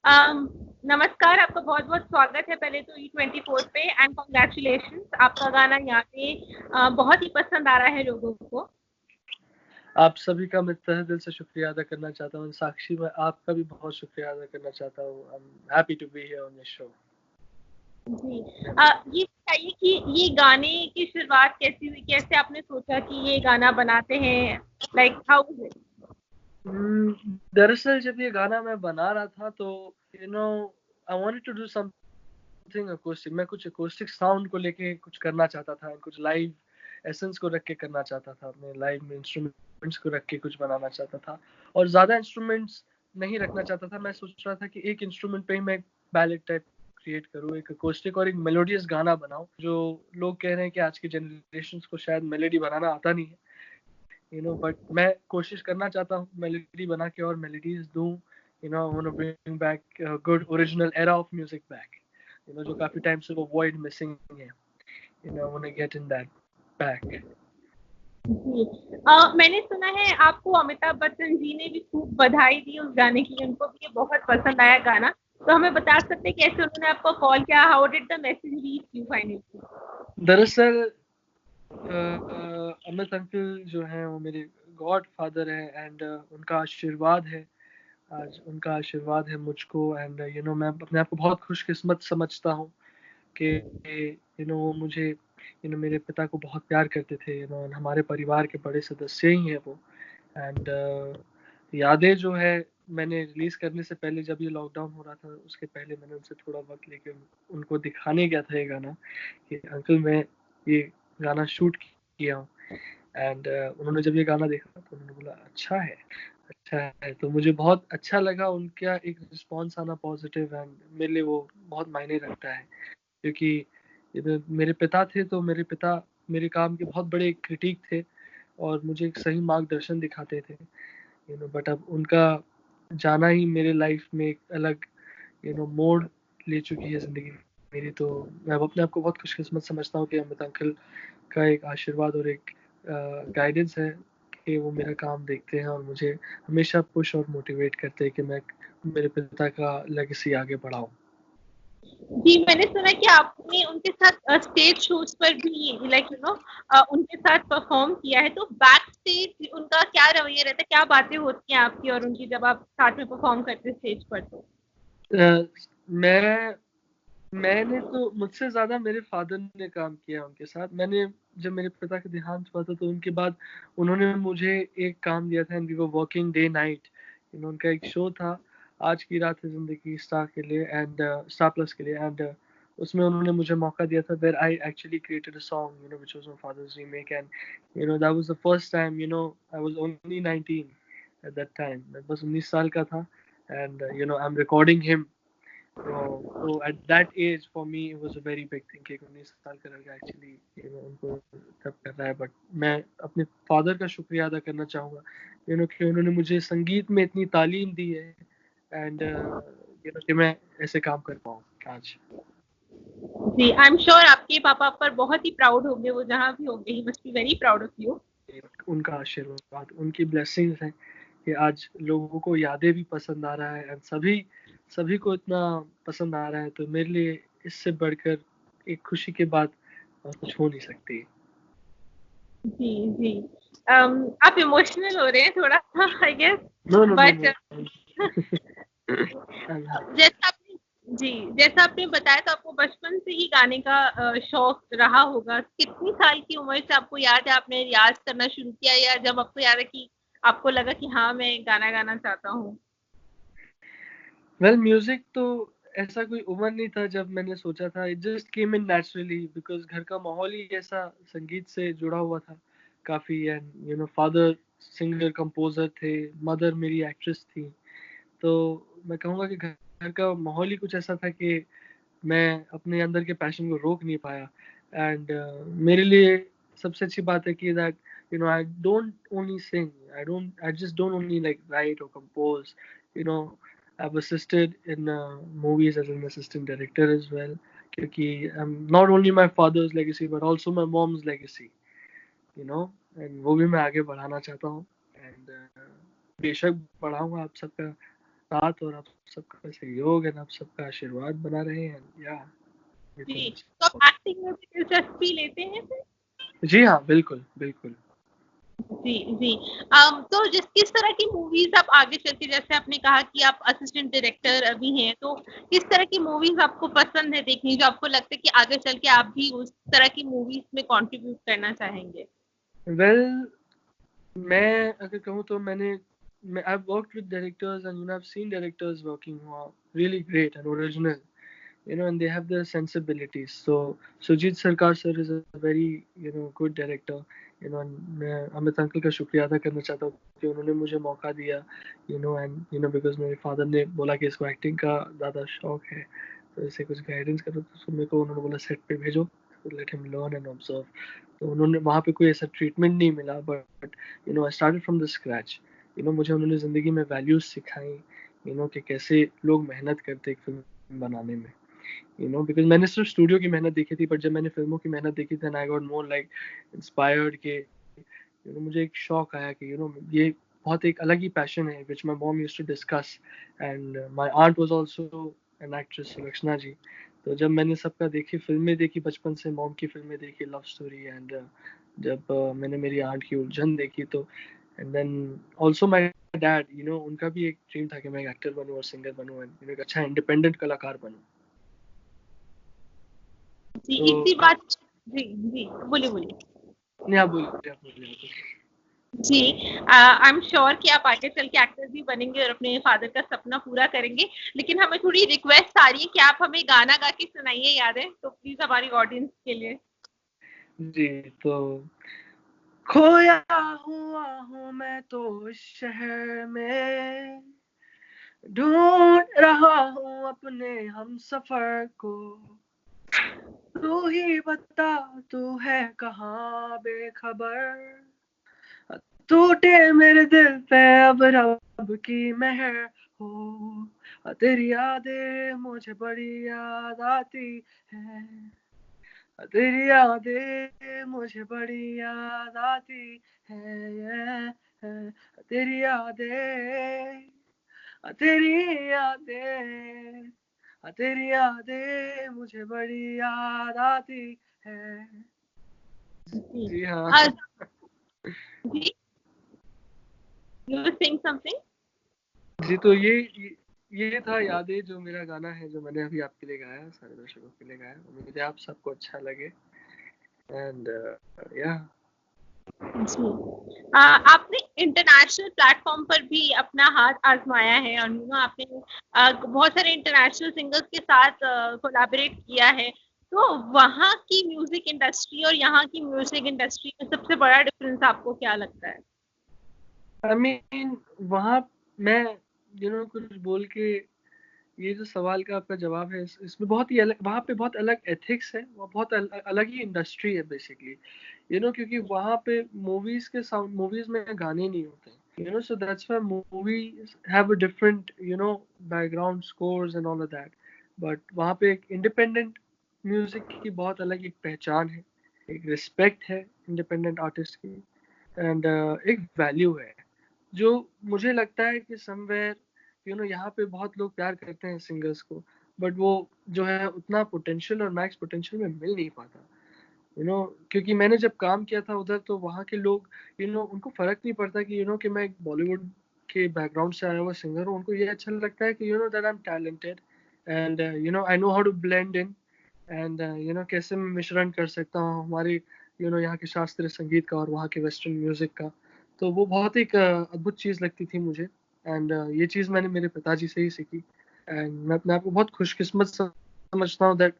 अम, नमस्कार, आपका बहुत बहुत स्वागत है पहले तो E24 पे एंड कॉन्ग्रेचुलेशंस। आपका गाना यहाँ पे बहुत ही पसंद आ रहा है लोगों को। आप सभी का मैं तहे दिल से शुक्रिया अदा करना चाहता हूँ। साक्षी, मैं आपका भी बहुत शुक्रिया अदा करना चाहता हूँ। I am happy to be here on this show. जी, ये बताइए कि ये गाने की शुरुआत कैसी हुई? कैसे आपने सोचा कि ये गाना बनाते हैं? Like how was it? दरअसल जब ये गाना मैं बना रहा था तो I wanted to do something acoustic. मैं कुछ अकॉस्टिक साउंड को लेके कुछ करना चाहता था, कुछ लाइव एसेंस को रख के करना चाहता था, अपने लाइव इंस्ट्रूमेंट्स को रख के कुछ बनाना चाहता था और ज़्यादा इंस्ट्रूमेंट्स नहीं रखना चाहता था। मैं सोच रहा था कि एक इंस्ट्रूमेंट पे ही मैं बैलेट टाइप क्रिएट करूँ, एक अकॉस्टिक और एक मेलोडियस गाना बनाऊं। जो लोग कह रहे हैं कि आज की जनरेशन को शायद मेलोडी बनाना आता नहीं है, बट मैं कोशिश करना चाहता हूँ मेलोडी बना के और मेलोडीज दूं। I want to bring back good original era of music back, जो काफी टाइम से वो वॉइड मिसिंग है। I want to get in that back. जी, मैंने सुना है आपको अमिताभ बच्चन जी ने भी खूब बधाई दी उस गाने की, उनको भी ये बहुत पसंद आया गाना। तो हमें बता सकते हैं कैसे उन्होंने आपको कॉल किया? How did the message reach you finally? दरअसल अमित अंकल जो हैं वो मेरे गॉड फादर है एंड उनका आशीर्वाद है। आज उनका आशीर्वाद है मुझको एंड मैं अपने आप को बहुत खुशकिस्मत समझता हूँ कि वो मुझे मेरे पिता को बहुत प्यार करते थे। हमारे परिवार के बड़े सदस्य ही हैं वो। एंड यादें जो है, मैंने रिलीज करने से पहले जब ये लॉकडाउन हो रहा था उसके पहले मैंने उनसे थोड़ा वक्त लेके उनको दिखाने गया था ये गाना कि अंकल मैं ये गाना शूट किया हूँ। एंड उन्होंने जब ये गाना देखा तो उन्होंने बोला अच्छा है, अच्छा है। तो मुझे बहुत अच्छा लगा उनका एक रिस्पॉन्स आना पॉजिटिव, एंड मेरे लिए वो बहुत मायने रखता है क्योंकि मेरे पिता थे तो मेरे पिता मेरे काम के बहुत बड़े क्रिटिक थे और मुझे एक सही मार्गदर्शन दिखाते थे। बट अब उनका जाना ही मेरे लाइफ में एक अलग मोड़ ले चुकी है ज़िंदगी मेरी। तो मैं अपने आप को बहुत खुशकिस्मत समझता हूँ कि अमित अंकल का एक आशीर्वाद और एक गाइडेंस है कि वो मेरा काम देखते हैं और मुझे हमेशा पुश और मोटिवेट करते हैं कि मैं मेरे पिता का लेगेसी आगे बढ़ाऊँ। जी, मैंने सुना कि आपने उनके साथ स्टेज शोज पर भी उनके साथ परफॉर्म किया है। तो बैक स्टेज उनका क्या रवैया रहता है? क्या बातें होती हैं आपकी और उनकी जब आप साथ में परफॉर्म करते हैं स्टेज पर? तो मैंने तो मुझसे ज़्यादा मेरे फादर ने काम किया उनके साथ। मैंने जब मेरे पिता का देहांत हुआ था तो उनके बाद उन्होंने मुझे एक काम दिया था and we were working day night. उनका एक शो था आज की रात है ज़िंदगी स्टार के लिए एंड स्टार प्लस के लिए एंड उसमें उन्होंने मुझे मौका दिया था where I actually created a song which was my father's remake and that was the first time. I was only 19 at that time. मैं बस 19 साल का था and I am recording him. So at that age for me it was a very big thing कि 19 साल का लड़का actually उनको तब कर रहा है। बट मैं अपने फादर का शुक्रिया अदा करना चाहूँगा कि उन्होंने मुझे संगीत में इतनी तालीम दी है एंड कि मैं ऐसे काम कर पाऊँ आज। जी, आई एम श्योर आपके पापा पर बहुत ही प्राउड होंगे, वो जहाँ भी होंगे, he must be very proud of you. उनका आशीर्वाद, उनकी ब्लेसिंग्स हैं कि आज लोगों को यादें भी पसंद आ रहा है एंड सभी को इतना पसंद आ रहा है। तो मेरे लिए इससे बढ़कर एक खुशी के बाद कुछ हो नहीं सकती। जी, जी। आप इमोशनल हो रहे हैं थोड़ा I guess. No no no but no. जैसा आपने जी, जैसा आपने बताया तो आपको बचपन से ही गाने का शौक रहा होगा। कितनी साल की उम्र से आपको याद है आपने रियाज़ करना शुरू किया, या जब आपको याद है कि आपको लगा कि हाँ, मैं गाना गाना चाहता हूँ? वेल म्यूजिक तो ऐसा कोई उम्र नहीं था जब मैंने सोचा था। It just came in naturally because घर का माहौल ही ऐसा संगीत से जुड़ा हुआ था काफ़ी। एंड फादर सिंगर कंपोजर थे, मदर मेरी एक्ट्रेस थी। तो मैं कहूँगा कि घर का माहौल ही कुछ ऐसा था कि मैं अपने अंदर के पैशन को रोक नहीं पाया। एंड मेरे लिए सबसे अच्छी बात है कि that I don't only sing, I just don't only like write और compose. You know I've assisted in movies as an assistant director as well क्योंकि not only my father's legacy but also my mom's legacy, and वो भी मैं आगे बढ़ाना चाहता हूँ। And बेशक बढ़ाऊंगा आप सबका साथ और आप सबका सहयोग एंड आप सबका आशीर्वाद बना रहे हैं। या जी, तो आप एक्टिंग में भी दिलचस्पी लेते हैं फिर? जी हाँ, बिल्कुल, बिल्कुल। जी, जी। तो किस तरह की मूवीज़ आप आगे चल के, जैसे आपने कहा कि आप असिस्टेंट डायरेक्टर अभी हैं, तो किस तरह की मूवीज़ आपको पसंद है देखनी, जो आपको लगता है कि आगे चल के आप भी उस तरह की मूवीज़ में कंट्रीब्यूट करना चाहेंगे? वेल मैं अगर कहूँ तो I've worked with directors and I've seen directors working who are really great and original, and they have their sensibilities. So Sujit Sarkar sir is a very good director. And मैं Amit uncle का शुक्रिया अदा करना चाहता हूँ कि उन्होंने मुझे मौका दिया, and because मेरे फादर ने बोला कि इसको एक्टिंग का ज़्यादा शौक है, तो इसे कुछ गाइडेंस करो, तो मेरे को उन्होंने बोला सेट पे भेजो, let him learn and observe. तो उन्होंने वहाँ पे कोई ऐसा ट्रीटमेंट नहीं मिला, but I started from the scratch. मुझे उन्होंने ज़िंदगी में वैल्यूज सिखाई, कि कैसे लोग मेहनत करते एक फिल्म बनाने में, बिकॉज मैंने सिर्फ स्टूडियो की मेहनत देखी थी, पर जब मैंने फिल्मों की मेहनत देखी थी, I got more like inspired के मुझे एक शौक आया कि ये बहुत एक अलग ही पैशन है, which my mom used to discuss, and my aunt was also an actress, Sulakshana ji. तो जब मैंने सबका देखी, फिल्में देखी बचपन से, मॉम की फिल्में देखी, लव स्टोरी, एंड जब मैंने मेरी आंट की उलझन देखी, तो and then also my dad, उनका भी एक ड्रीम था कि मैं एक एक्टर बनूं और सिंगर बनूं, एंड एक अच्छा इंडिपेंडेंट कलाकार बनूं। जी, तो इसी बात। जी, जी, बोलिए, बोलिए। नहीं, आप बोलिए, आप बोलिए, आप बोलिए। जी, आई एम श्योर कि आप आगे चल के एक्टर भी बनेंगे और अपने फादर का सपना पूरा करेंगे। लेकिन हमें थोड़ी रिक्वेस्ट आ रही है कि आप हमें गाना गा के सुनाइए, याद है? तो प्लीज़ हमारी ऑडियंस के लिए। जी, तो खोया हुआ हूँ मैं तो इस शहर में, ढूंढ रहा हूँ अपने हम सफर को, तू ही बता तू है कहाँ बेखबर, टूटे मेरे दिल पे अब रब की मेहर हो, तेरी यादें मुझे बड़ी याद आती है, तेरी यादें मुझे बड़ी याद आती है, तेरी यादें, तेरी यादें, तेरी यादें मुझे बड़ी याद आती है। जी। जी हाँ। अ, जी, यू विल सिंग समथिंग? जी, तो ये था यादें, जो मेरा गाना है, जो मैंने अभी आपके लिए गाया, सारे दर्शकों के लिए गाया। उम्मीद है आप सबको अच्छा लगे, एंड या जी। आपने इंटरनेशनल प्लेटफ़ॉर्म पर भी अपना हाथ आज़माया है और आपने बहुत सारे इंटरनेशनल सिंगर्स के साथ कोलैबोरेट किया है। तो वहाँ की म्यूज़िक इंडस्ट्री और यहाँ की म्यूज़िक इंडस्ट्री में सबसे बड़ा डिफ़रेंस आपको क्या लगता है? आई मीन वहाँ मैं कुछ बोल के, ये जो सवाल का आपका जवाब है, इसमें बहुत ही अलग, वहाँ पे बहुत अलग एथिक्स है, वो बहुत अलग ही इंडस्ट्री है बेसिकली, क्योंकि वहाँ पे मूवीज में गाने नहीं होते, so that's why movies have a different background scores and all of that, but वहाँ पे एक इंडिपेंडेंट म्यूजिक की बहुत अलग एक पहचान है, एक रिस्पेक्ट है इंडिपेंडेंट आर्टिस्ट की, एंड एक वैल्यू है, जो मुझे लगता है कि समवेयर यहाँ पे बहुत लोग प्यार करते हैं सिंगर्स को, बट वो जो है उतना पोटेंशियल और मैक्स पोटेंशियल में मिल नहीं पाता, क्योंकि मैंने जब काम किया था उधर, तो वहाँ के लोग उनको फर्क नहीं पड़ता कि कि मैं एक बॉलीवुड के बैकग्राउंड से आया हुआ सिंगर हूँ, उनको ये अच्छा लगता है कि that I am talented, and I know how to blend in, and कैसे मैं मिश्रण कर सकता हूँ हमारे यहाँ के शास्त्रीय संगीत का और वहाँ के वेस्टर्न म्यूजिक का। तो वो बहुत एक अद्भुत चीज़ लगती थी मुझे, एंड ये चीज़ मैंने मेरे पिताजी से ही सीखी, एंड मैं अपने आप को बहुत खुशकिस्मत समझता हूँ दैट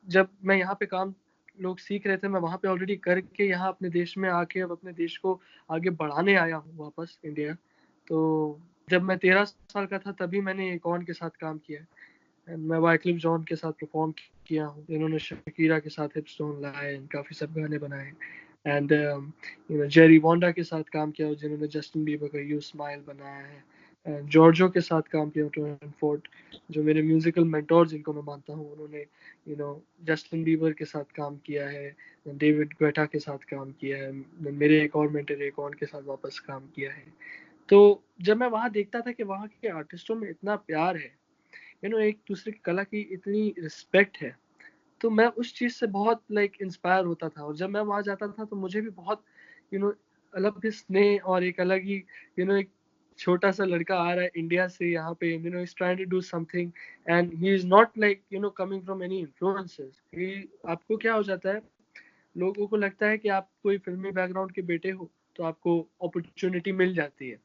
जब मैं यहाँ पे काम लोग सीख रहे थे, मैं वहाँ पे ऑलरेडी करके यहाँ अपने देश में आके अब अपने देश को आगे बढ़ाने आया हूँ वापस इंडिया। तो जब मैं 13 साल का था, तभी मैंने एकॉन के साथ काम किया है, एंड मैं वाइक्लिफ जॉन के साथ परफॉर्म किया हूँ, इन्होंने शकीरा के साथ हिपस्टोन लाए, काफ़ी सब गाने बनाए, एंड जेरी वोंडा के साथ काम किया, जिन्होंने जस्टिन बीबर का यू स्माइल बनाया है, एंड जॉर्जो के साथ काम किया, टोरंट फोर्ट, जो मेरे म्यूजिकल मेंटोर जिनको मैं मानता हूँ, उन्होंने जस्टिन बीबर के साथ काम किया है, डेविड गुएटा के साथ काम किया है, मेरे एक और मेंटर एकॉन के साथ वापस काम किया है। तो जब मैं वहाँ देखता था कि वहाँ के आर्टिस्टों में इतना प्यार है, एक दूसरे की कला की इतनी रिस्पेक्ट है, तो मैं उस चीज़ से बहुत इंस्पायर होता था। और जब मैं वहाँ जाता था तो मुझे भी बहुत यू नो अलग ही स्नेह और एक अलग ही एक छोटा-सा लड़का आ रहा है इंडिया से यहाँ पे, is trying to do something and he is not coming from any influences. ही आपको क्या हो जाता है, लोगों को लगता है कि आप कोई फ़िल्मी बैकग्राउंड के बेटे हो, तो आपको अपॉर्च्युनिटी मिल जाती है।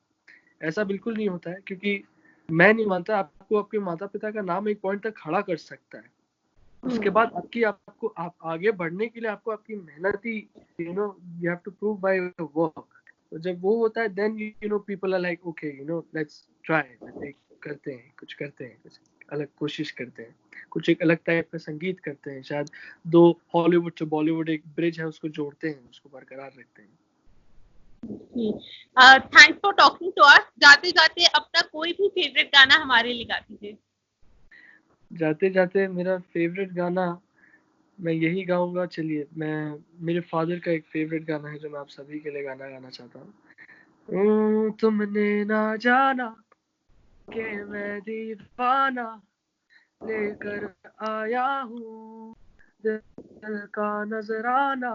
ऐसा बिल्कुल नहीं होता है, क्योंकि मैं नहीं मानता आपको आपके माता-पिता का नाम एक पॉइंट तक खड़ा कर सकता है। उसके बाद आपको आप आगे बढ़ने के लिए आपको आपकी मेहनत ही you have to prove by your work. तो जब वो होता है then people are like okay let's try, करते हैं कुछ अलग कोशिश करते हैं, कुछ एक अलग टाइप का संगीत करते हैं, शायद 2 हॉलीवुड से बॉलीवुड एक ब्रिज है उसको जोड़ते हैं, उसको बरकरार रखते हैं। Thanks for talking to us. जाते जाते अपना कोई भी फेवरेट गाना हमारे लिए गा दीजिए। जाते जाते मेरा फेवरेट गाना मैं यही गाऊंगा। चलिए, मैं मेरे फादर का एक फेवरेट गाना है जो मैं आप सभी के लिए गाना चाहता हूँ। तुमने ना जाना कि मैं दीवाना लेकर आया हूँ दिल का नजराना,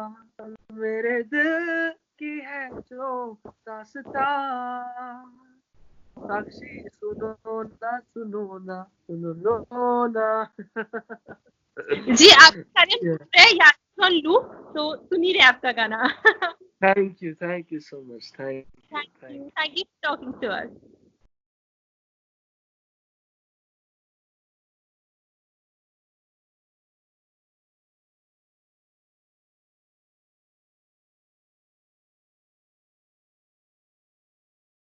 मेरे दिल की है जो दास्तां, साक्षी सुनो ना सुनो ना सुनो लो ना। जी, आपके गाने Yeah. सुन रहे हैं याद सुन लूं, तो सुन ही रहे आपका गाना। Thank you so much. Thank you. Thank you for talking to us.